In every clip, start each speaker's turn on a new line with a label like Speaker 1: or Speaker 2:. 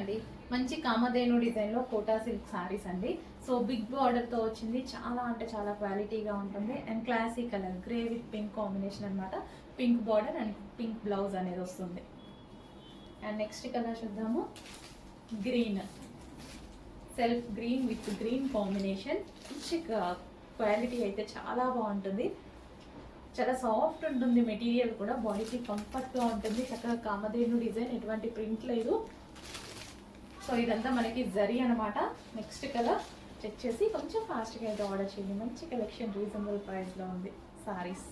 Speaker 1: అండి. మంచి కామధేను డిజైన్లో కోటా సిల్క్ సారీస్ అండి. సో బిగ్ బార్డర్తో వచ్చింది. చాలా అంటే చాలా క్వాలిటీగా ఉంటుంది and classy colour grey with pink combination అనమాట. Pink border and pink blouse అనేది వస్తుంది. అండ్ నెక్స్ట్ కలర్ చూద్దాము. Green, self green with green combination. మంచి క్వాలిటీ అయితే చాలా బాగుంటుంది. చాలా సాఫ్ట్ ఉంటుంది మెటీరియల్ కూడా, బాడీకి కంఫర్ట్గా ఉంటుంది. చక్కగా కామధేను డిజైన్, ఎటువంటి ప్రింట్ లేదు. సో ఇదంతా మనకి జరీ అనమాట. నెక్స్ట్ కలర్ చెక్ చేసి కొంచెం ఫాస్ట్గా అయితే ఆర్డర్ చేయండి. మంచి కలెక్షన్ రీజనబుల్ ప్రైస్లో ఉంది సారీస్.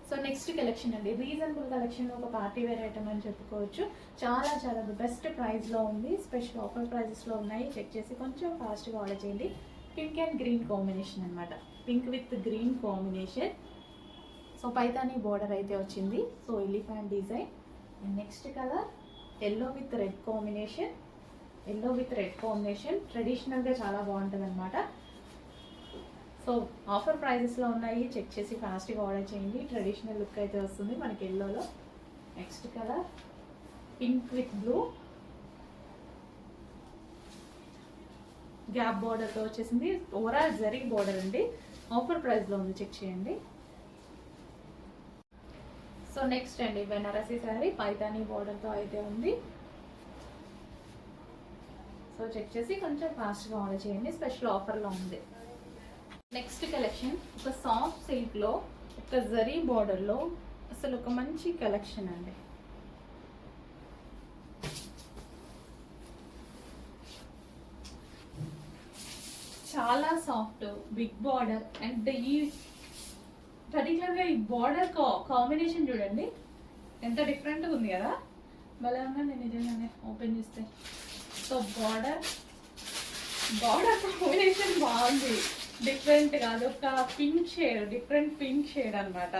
Speaker 1: సో నెక్స్ట్ కలెక్షన్ అండి, రీజనబుల్ కలెక్షన్, ఒక పార్టీ వేర్ ఐటమ్ అని చెప్పుకోవచ్చు. చాలా చాలా బెస్ట్ ప్రైస్లో ఉంది. స్పెషల్ ఆఫర్ ప్రైజెస్లో ఉన్నాయి. చెక్ చేసి కొంచెం ఫాస్ట్గా ఆర్డర్ చేయండి. పింక్ అండ్ గ్రీన్ కాంబినేషన్ అనమాట. Pink with green combination. So Paithani border అయితే వచ్చింది. So elephant design. And next colour yellow with red combination. Yellow with red combination ట్రెడిషనల్గా చాలా బాగుంటుంది అనమాట. సో ఆఫర్ ప్రైజెస్లో ఉన్నాయి. చెక్ చేసి ఫాస్ట్గా ఆర్డర్ చేయండి. ట్రెడిషనల్ లుక్ అయితే వస్తుంది మనకి ఎల్లోలో. Next colour pink with blue, gap బార్డర్తో వచ్చేసింది. ఓవరాల్ జరీ బార్డర్ అండి. ఆఫర్ ప్రైస్లో ఉంది, చెక్ చేయండి. సో నెక్స్ట్ అండి బెనారసీ శారీ పైతానీ బార్డర్తో అయితే ఉంది. సో చెక్ చేసి కొంచెం ఫాస్ట్గా ఆర్డర్ చేయండి. స్పెషల్ ఆఫర్లో ఉంది. నెక్స్ట్ కలెక్షన్ ఒక సాఫ్ట్ సిల్క్లో ఒక జరీ బార్డర్లో అసలు ఒక మంచి కలెక్షన్ అండి. చాలా సాఫ్ట్ బిగ్ బార్డర్ అండ్ ఈ పర్టికులర్గా ఈ బార్డర్ కాంబినేషన్ చూడండి ఎంత డిఫరెంట్గా ఉంది కదా. భలే ఉందా, నేను నిజంగానే ఓపెన్ చేస్తే. సో బార్డర్ కాంబినేషన్ బాగుంది, డిఫరెంట్ కాదు, ఒక pink shade, different pink shade అనమాట.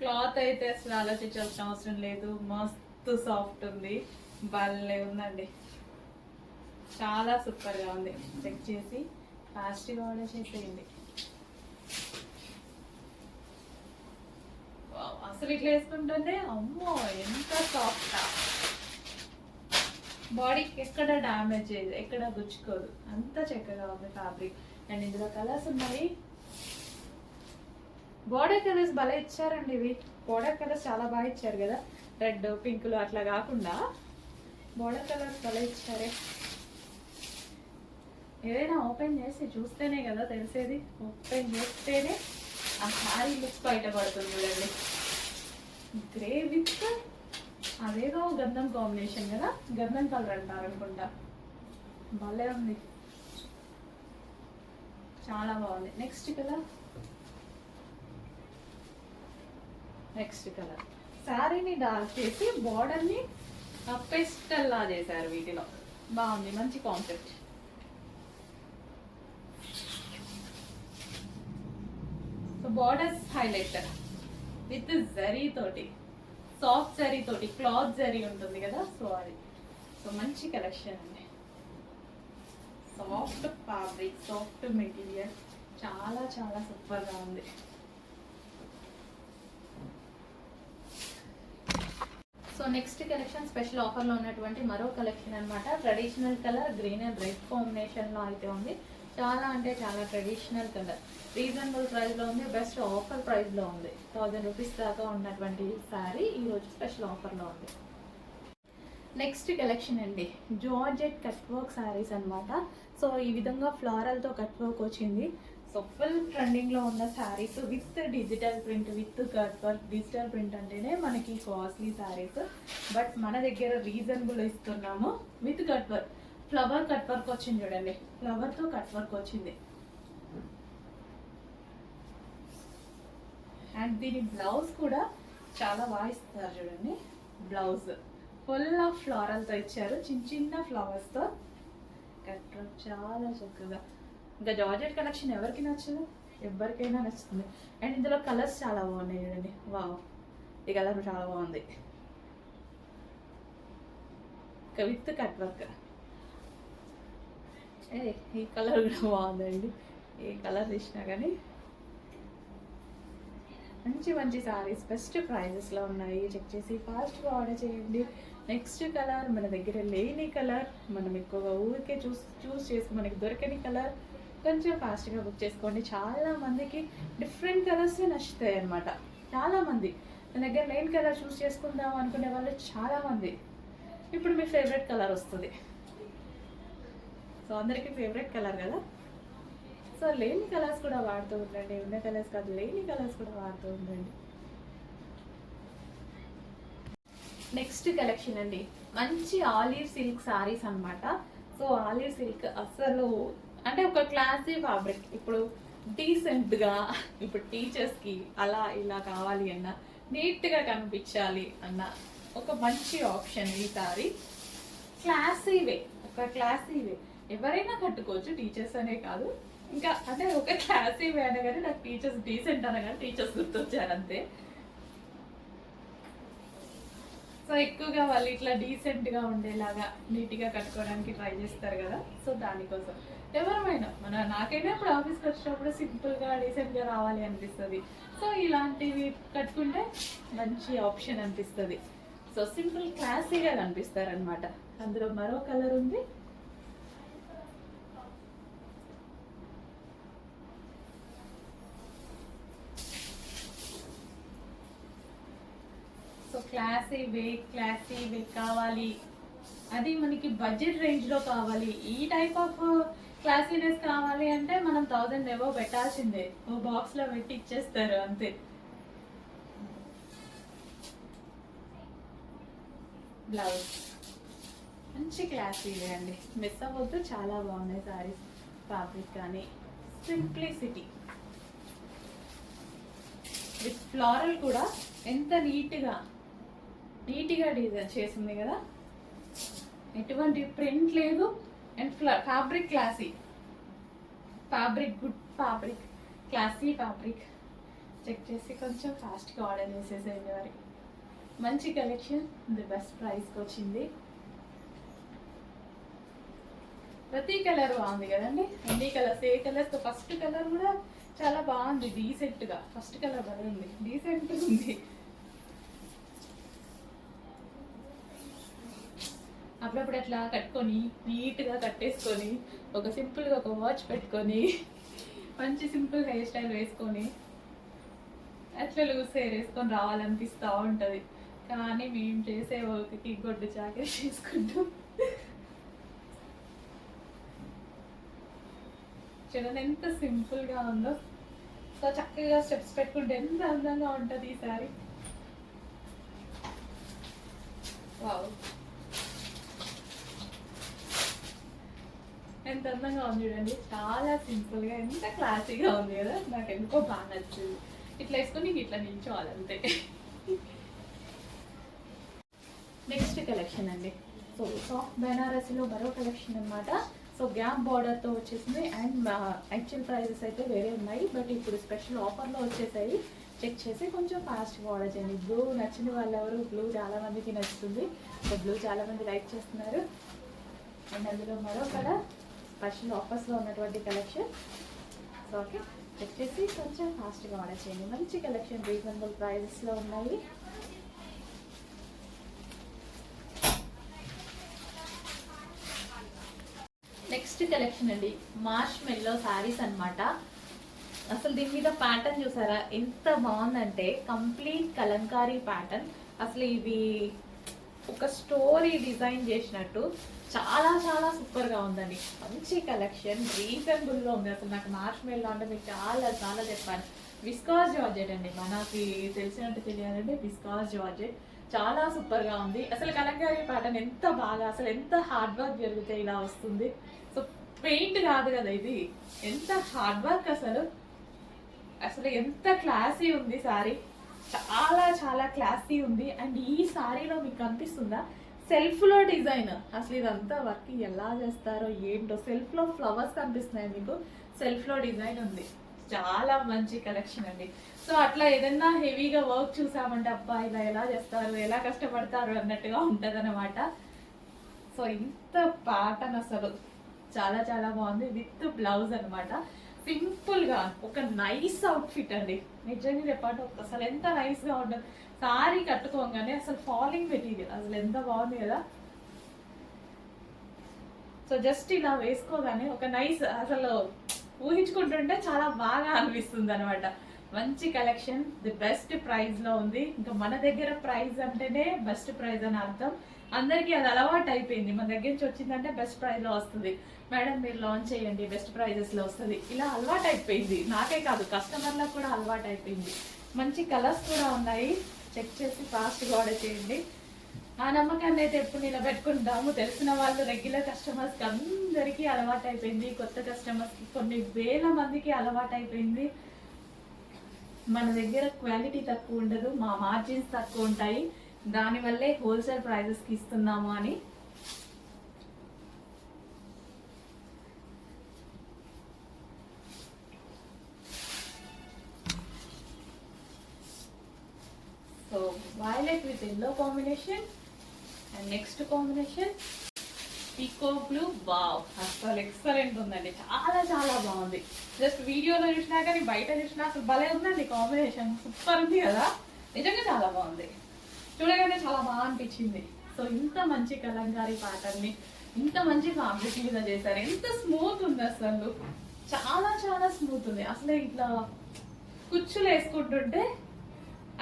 Speaker 1: క్లాత్ అయితే అసలు ఆలోచించాల్సిన అవసరం లేదు, మస్తు సాఫ్ట్ ఉంది, భలే ఉందండి, చాలా సూపర్గా ఉంది. చెక్ చేసి ఫాస్ట్గా ఆర్డర్ చేసేయండి. అసలు ఇట్లా వేసుకుంటుంటే అమ్మో ఎంత సాఫ్ట్, బాడీకి ఎక్కడ డ్యామేజ్ చేయదు, ఎక్కడ గుచ్చుకోదు, అంత చక్కగా ఉంది ఫ్యాబ్రిక్. అండ్ ఇందులో కలర్స్ ఉన్నాయి. బార్డర్ కలర్స్ భలే ఇచ్చారండి. ఇవి బార్డర్ కలర్స్ చాలా బాగా ఇచ్చారు కదా, రెడ్ పింక్లు అట్లా కాకుండా బార్డర్ కలర్స్ భలే ఇచ్చారే. ఏదైనా ఓపెన్ చేసి చూస్తేనే కదా తెలిసేది, ఓపెన్ చేస్తేనే ఆ శారీ లుక్ బయటపడుతుంది. చూడండి, గ్రే విత్ అదేదో గంధం కాంబినేషన్ కదా, గంధం కలర్ అంటారు అనుకుంటా. భలే ఉంది, చాలా బాగుంది. నెక్స్ట్ కలర్ శారీని డార్క్ చేసి బార్డర్ని పెస్టల్లా చేశారు. వీటిలో బాగుంది, మంచి concept. So borders highlighter with zari తోటి, సాఫ్ట్ జరీ తోటి, క్లాత్ జరీ ఉంటుంది కదా, సో అది. సో మంచి కలెక్షన్ అండి, సాఫ్ట్ ఫ్యాబ్రిక్, సాఫ్ట్ మెటీరియల్, చాలా చాలా సూపర్గా ఉంది. సో నెక్స్ట్ కలెక్షన్ స్పెషల్ ఆఫర్లో ఉన్నటువంటి మరో కలెక్షన్ అనమాట. Traditional colour green and red కాంబినేషన్లో అయితే ఉంది. చాలా అంటే చాలా ట్రెడిషనల్ కలర్, రీజనబుల్ ప్రైస్లో ఉంది, బెస్ట్ ఆఫర్ ప్రైస్లో ఉంది. 1000 రూపీస్ దాకా ఉన్నటువంటి శారీ ఈరోజు స్పెషల్ ఆఫర్లో ఉంది. నెక్స్ట్ కలెక్షన్ అండి, జార్జెట్ కట్ వర్క్ శారీస్ అనమాట. సో ఈ విధంగా ఫ్లారల్తో కట్ వర్క్ వచ్చింది. సో ఫుల్ ట్రెండింగ్లో ఉన్న saris with digital print, with cut work. Digital print అంటేనే మనకి కాస్ట్లీ శారీస్, బట్ మన దగ్గర రీజనబుల్ ఇస్తున్నాము. With cut work, flower cut work వచ్చింది చూడండి, ఫ్లవర్తో కట్ వర్క్ వచ్చింది. అండ్ దీని బ్లౌజ్ కూడా చాలా బాగా ఇస్తారు చూడండి. బ్లౌజ్ ఫుల్ ఆఫ్ ఫ్లోరల్తో ఇచ్చారు, చిన్న చిన్న ఫ్లవర్స్తో కట్ వర్క్, చాలా చక్కగా. ఇంకా జార్జెట్ కలెక్షన్ ఎవరికి నచ్చదు, ఎవరికైనా నచ్చుతుంది. అండ్ ఇందులో కలర్స్ చాలా బాగున్నాయి చూడండి. వావ్, ఈ కలర్ చాలా బాగుంది, విత్ కట్ వర్క్. ఈ కలర్ కూడా బాగుందండి, ఏ కలర్ తీసినా కానీ మంచి మంచి సారీస్ బెస్ట్ ప్రైజెస్లో ఉన్నాయి. చెక్ చేసి ఫాస్ట్గా ఆర్డర్ చేయండి. నెక్స్ట్ కలర్ మన దగ్గర లేని కలర్, మనం ఎక్కువగా ఊరికే చూస్ చేసి మనకి దొరకని కలర్, కొంచెం ఫాస్ట్గా బుక్ చేసుకోండి. చాలామందికి డిఫరెంట్ కలర్సే నచ్చుతాయి అన్నమాట. చాలామంది మన దగ్గర లేని కలర్ చూస్ చేసుకుందాం అనుకునే వాళ్ళు చాలామంది. ఇప్పుడు మీ ఫేవరెట్ కలర్ వస్తుంది. సో అందరికీ ఫేవరెట్ కలర్ కదా. సో లేని కలర్స్ కూడా వాడుతూ ఉండండి. ఉన్న కలర్స్ కాదు, లేని కలర్స్ కూడా వాడుతూ ఉండండి. నెక్స్ట్ కలెక్షన్ అండి, మంచి ఆలివ్ సిల్క్ సారీస్ అనమాట. సో ఆలివ్ సిల్క్ అసలు అంటే ఒక క్లాసీ ఫ్యాబ్రిక్. ఇప్పుడు డీసెంట్గా ఇప్పుడు టీచర్స్కి అలా ఇలా కావాలి అన్న, నీట్గా కనిపించాలి అన్న ఒక మంచి ఆప్షన్ ఈ సారీ. క్లాసీ వే, ఒక క్లాసీ వే ఎవరైనా కట్టుకోవచ్చు, టీచర్స్ అనే కాదు. ఇంకా అంటే ఒక క్లాసీ వే అనగానే నాకు టీచర్స్ డీసెంట్ అనగానే టీచర్స్ గుర్తొచ్చారు అంతే. సో ఎక్కువగా వాళ్ళు ఇట్లా డీసెంట్గా ఉండేలాగా నీట్గా కట్టుకోవడానికి ట్రై చేస్తారు కదా. సో దానికోసం ఎవరమైనా నాకైనా ఇప్పుడు ఆఫీస్కి వచ్చినప్పుడు సింపుల్గా డీసెంట్గా రావాలి అనిపిస్తుంది. సో ఇలాంటివి కట్టుకుంటే మంచి ఆప్షన్ అనిపిస్తుంది. సో సింపుల్ క్లాసీగా కనిపిస్తారనమాట. అందులో మరో కలర్ ఉంది. సో క్లాసీ వే కావాలి, అది మనకి బడ్జెట్ రేంజ్లో కావాలి. ఈ టైప్ ఆఫ్ క్లాసీనెస్ కావాలి అంటే మనం 1000 ఏవో పెట్టాల్సిందే. ఓ బాక్స్లో పెట్టి ఇచ్చేస్తారు అంతే. బ్లౌజ్ మంచి క్లాసీ వే అండి, మిస్ అవ్వద్దు. చాలా బాగున్నాయి సారీస్. ఫ్యాబ్రిక్ కానీ సింప్లిసిటీ విత్ ఫ్లోరల్ కూడా ఎంత నీట్గా డిజైన్ చేసింది కదా. ఎటువంటి ప్రింట్ లేదు. And fabric classy, fabric good fabric, classy fabric. Check చేసి కొంచెం ఫాస్ట్గా ఆర్డర్ చేసేసేయండి. మరి మంచి కలెక్షన్, ది బెస్ట్ ప్రైస్కి వచ్చింది. ప్రతి కలర్ బాగుంది కదండి. అన్ని కలర్స్, ఏ కలర్స్. ఫస్ట్ కలర్ కూడా చాలా బాగుంది, డీసెంట్గా. ఫస్ట్ కలర్ బాగుంది, డీసెంట్గా ఉంది. అప్పుడప్పుడు అట్లా కట్టుకొని నీట్గా కట్టేసుకొని ఒక సింపుల్గా ఒక వాచ్ పెట్టుకొని మంచి సింపుల్ హెయిర్ స్టైల్ వేసుకొని అట్లా లూజ్ హెయిర్ వేసుకొని రావాలనిపిస్తూ ఉంటుంది. కానీ మేము చేసే వర్క్కి గొడ్డు చాకరీ చేసుకుంటాం. చూడండి ఎంత సింపుల్గా ఉందో. సో చక్కగా స్టెప్స్ పెట్టుకుంటే ఎంత అందంగా ఉంటుంది ఈ సారీ. వావ్, ఎంత అందంగా ఉంది చూడండి. చాలా సింపుల్గా ఎంత క్లాసీగా ఉంది కదా. నాకు ఎందుకో బాగా నచ్చింది. ఇట్లా వేసుకొని ఇట్లా నిల్చోవాలంతే. నెక్స్ట్ కలెక్షన్ అండి, సో సాఫ్ట్ బెనారసీలో మరో కలెక్షన్ అనమాట. సో గ్యాప్ బార్డర్తో వచ్చేసింది. అండ్ యాక్చువల్ ప్రైజెస్ అయితే వేరే ఉన్నాయి, బట్ ఇప్పుడు స్పెషల్ ఆఫర్లో వచ్చేసాయి. చెక్ చేసి కొంచెం ఫాస్ట్గా ఆర్డర్ చేయండి. బ్లూ నచ్చిన వాళ్ళు ఎవరు, బ్లూ చాలామందికి నచ్చుతుంది. సో బ్లూ చాలామంది లైక్ చేస్తున్నారు. అండ్ అందులో మరో కలర్ స్పెషల్ ఆఫర్స్లో ఉన్నటువంటి కలెక్షన్. సో ఓకే, చెక్ చేసి కొంచెం ఫాస్ట్గా ఆర్డర్ చేయండి. మంచి కలెక్షన్, రీజనబుల్ ప్రైజెస్లో ఉన్నాయి. నెక్స్ట్ కలెక్షన్ అండి, మార్ష్ మెల్లో శారీస్ అనమాట. అసలు దీని మీద ప్యాటర్న్ చూసారా ఎంత బాగుందంటే, కంప్లీట్ కలంకారీ ప్యాటర్న్. అసలు ఇది ఒక స్టోరీ డిజైన్ చేసినట్టు చాలా చాలా సూపర్గా ఉందండి. మంచి కలెక్షన్, రీజనబుల్లో ఉంది. అసలు నాకు మార్ష్ మెల్లో అంటే మీకు చాలా చాలా చెప్పాను. విస్కాస్ జార్జెట్ అండి, మనకి తెలిసినట్టు తెలియాలంటే విస్కాస్ జార్జెట్ చాలా సూపర్గా ఉంది. అసలు కలంకారీ ప్యాటర్న్ ఎంత బాగా, అసలు ఎంత హార్డ్ వర్క్ జరిగితే ఇలా వస్తుంది. సో పెయింట్ కాదు కదా ఇది, ఎంత హార్డ్ వర్క్. అసలు ఎంత క్లాసీ ఉంది సారీ, చాలా చాలా క్లాసీ ఉంది. అండ్ ఈ సారీలో మీకు కనిపిస్తుందా సెల్ఫ్లో డిజైన్. అసలు ఇదంతా వర్క్ ఎలా చేస్తారో ఏంటో. సెల్ఫ్లో ఫ్లవర్స్ కనిపిస్తున్నాయి మీకు, సెల్ఫ్లో డిజైన్ ఉంది. చాలా మంచి కలెక్షన్ అండి. సో అట్లా ఏదైనా హెవీగా వర్క్ చూసామంటే అబ్బా ఇలా ఎలా చేస్తారు, ఎలా కష్టపడతారు అన్నట్టుగా ఉంటుంది అనమాట. సో ఇంత ప్యాటర్న్ అసలు చాలా చాలా బాగుంది, విత్ బ్లౌజ్ అనమాట. సింపుల్ గా ఒక నైస్ అవుట్ఫిట్ అండి. నిజంగా చెప్పండి, అసలు ఎంత నైస్ గా ఉంటుంది. సారీ కట్టుకోగానే అసలు ఫాలింగ్ మెటీరియల్ అసలు ఎంత బాగుంది కదా. సో జస్ట్ ఇలా వేసుకోగానే ఒక నైస్, అసలు ఊహించుకుంటుంటే చాలా బాగా అనిపిస్తుంది అనమాట. మంచి కలెక్షన్, ది బెస్ట్ ప్రైస్ లో ఉంది. ఇంకా మన దగ్గర ప్రైస్ అంటేనే బెస్ట్ ప్రైస్ అని అర్థం. అందరికీ అది అలవాటు అయిపోయింది, మన దగ్గర నుంచి వచ్చిందంటే బెస్ట్ ప్రైస్ లో వస్తుంది, మేడం మీరు లాంచ్ చేయండి బెస్ట్ ప్రైజెస్ లో వస్తుంది, ఇలా అలవాటు అయిపోయింది. నాకే కాదు, కస్టమర్లకు కూడా అలవాటు అయిపోయింది. మంచి కలర్స్ కూడా ఉన్నాయి, చెక్ చేసి ఫాస్ట్గా ఆర్డర్ చేయండి. ఆ నమ్మకాన్ని అయితే ఎప్పుడు నిలబెట్టుకుంటాము. తెలిసిన వాళ్ళు రెగ్యులర్ కస్టమర్స్కి అందరికీ అలవాటు అయిపోయింది, కొత్త కస్టమర్స్కి కొన్ని వేల మందికి అలవాటు అయిపోయింది. మన దగ్గర క్వాలిటీ తక్కువ ఉండదు, మా మార్జిన్స్ తక్కువ ఉంటాయి, దానివల్లే హోల్సేల్ ప్రైజెస్కి ఇస్తున్నాము అని. So violet with yellow combination and next combination peacock blue. Wow, అసలు ఎక్సలెంట్ ఉందండి, చాలా చాలా బాగుంది. జస్ట్ వీడియోలో చూసినా కానీ బయట చూసినా అసలు భలే ఉందండి కాంబినేషన్, సూపర్ ఉంది కదా. నిజంగా చాలా బాగుంది, చూడగానే చాలా బాగా అనిపించింది. సో ఇంత మంచి కలంకారీ ప్యాటర్న్ ని ఇంత మంచి ఫ్యాబ్రిక్ మీద చేశారు. ఎంత స్మూత్ ఉంది అసలు, చాలా చాలా స్మూత్ ఉంది. అసలు ఇట్లా కుచ్చులు వేసుకుంటుంటే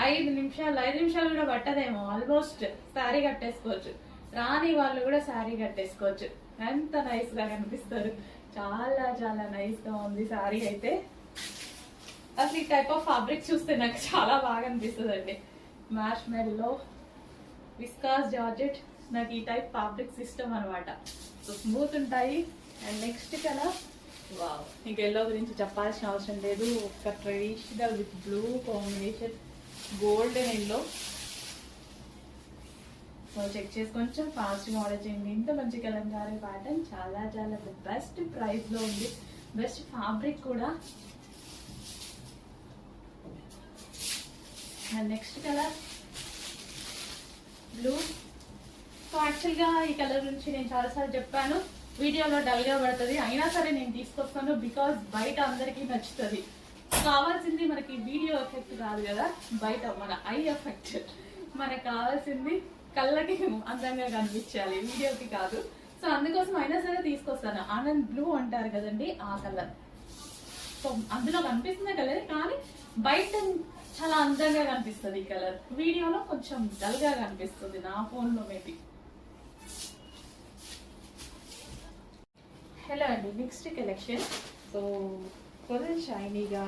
Speaker 1: 5 నిమిషాలు కూడా పట్టదేమో, ఆల్మోస్ట్ శారీ కట్టేసుకోవచ్చు. రాని వాళ్ళు కూడా శారీ కట్టేసుకోవచ్చు, ఎంత నైస్ గా కనిపిస్తారు. చాలా చాలా నైస్ గా ఉంది శారీ అయితే. అసలు ఈ టైప్ ఆఫ్ ఫ్యాబ్రిక్ చూస్తే నాకు చాలా బాగా అనిపిస్తుంది అండి. మ్యాష్ మెల్లో, విస్కాస్ జార్జెట్, నాకు ఈ టైప్ ఫ్యాబ్రిక్స్ ఇష్టం అనమాట. సో స్మూత్ ఉంటాయి. అండ్ నెక్స్ట్ కలర్, వావ్, మీకు ఎల్లో గురించి చెప్పాల్సిన అవసరం లేదు. ఒక traditional with blue combination, golden yellow. So check చేసి కొంచెం ఫాస్ట్గా ఆర్డర్ చేయండి. ఇంత మంచి కలంకారీ ప్యాటర్న్ చాలా చాలా బెస్ట్ ప్రైస్ లో ఉంది, బెస్ట్ ఫ్యాబ్రిక్ కూడా. And next colour blue. So యాక్చువల్గా ఈ కలర్ గురించి నేను చాలాసార్లు చెప్పాను, వీడియోలో డల్గా పడుతుంది, అయినా సరే నేను తీసుకొస్తాను బికాస్ బయట అందరికీ నచ్చుతుంది. కావాల్సింది మనకి వీడియో ఎఫెక్ట్ కాదు కదా, బయట మన ఐ ఎఫెక్ట్. మనకు కావాల్సింది కళ్ళకి అందంగా కనిపించాలి, వీడియోకి కాదు. సో అందుకోసం అయినా సరే తీసుకొస్తాను. ఆనంద్ బ్లూ అంటారు కదండి, ఆ కలర్. సో అందులో కనిపిస్తుంది కలర్, కానీ బయట చాలా అందంగా కనిపిస్తుంది ఈ కలర్, వీడియోలో కొంచెం డల్ గా కనిపిస్తుంది నా ఫోన్ లో మేబీ. హలో అండి, నెక్స్ట్ కలెక్షన్. సో కొంచెం షైనీగా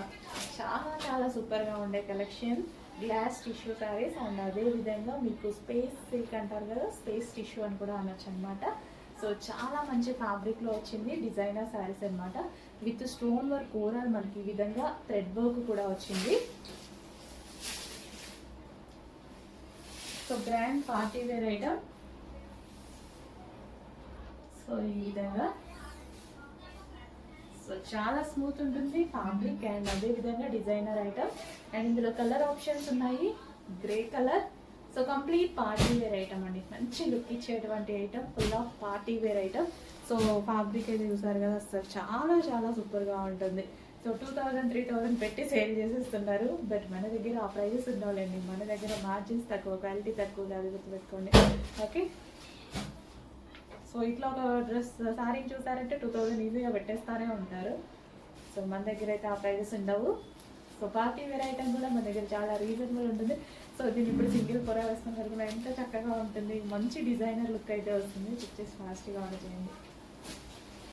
Speaker 1: చాలా చాలా సూపర్గా ఉండే collection, glass tissue saris. And అదేవిధంగా మీకు స్పేస్ సిల్క్ అంటారు కదా, స్పేస్ టిష్యూ అని కూడా అనొచ్చు అనమాట. సో చాలా మంచి ఫ్యాబ్రిక్లో వచ్చింది, డిజైనర్ శారీస్ అనమాట. విత్ స్టోన్ వర్క్ ఓవరాల్ మనకి ఈ విధంగా థ్రెడ్ వర్క్ కూడా వచ్చింది. So grand party wear item. So ఈ విధంగా సో చాలా స్మూత్ ఉంటుంది ఫ్యాబ్రిక్. అండ్ అదే విధంగా డిజైనర్ ఐటమ్. అండ్ ఇందులో కలర్ ఆప్షన్స్ ఉన్నాయి, grey colour. So complete party wear item అండి, మంచి లుక్ ఇచ్చేటువంటి item, full of party wear item. So fabric అయితే చూసారు కదా, అసలు చాలా చాలా సూపర్గా ఉంటుంది. సో 2000, 3000 పెట్టి సేల్ చేసేస్తున్నారు, బట్ మన దగ్గర ఆ ప్రైజెస్ ఉండవులేండి. మన దగ్గర మార్జిన్స్ తక్కువ, క్వాలిటీ తక్కువ, అది గుర్తుపెట్టుకోండి, ఓకే. సో ఇట్లా ఒక డ్రెస్ శారీ చూసారంటే 2000 ఈజీగా పెట్టేస్తానే ఉంటారు. సో మన దగ్గర అయితే ఆ ప్రైజెస్ ఉండవు. సో పార్టీ వేర్ ఐటమ్ కూడా మన దగ్గర చాలా రీజనబుల్ ఉంటుంది. సో దీన్ని ఇప్పుడు సింగిల్ పొర వేసుకున్న వరకు ఎంత చక్కగా ఉంటుంది, మంచి డిజైనర్ లుక్ అయితే వస్తుంది. చెక్ చేసి ఫాస్ట్గా ఆర్డర్ చేయండి.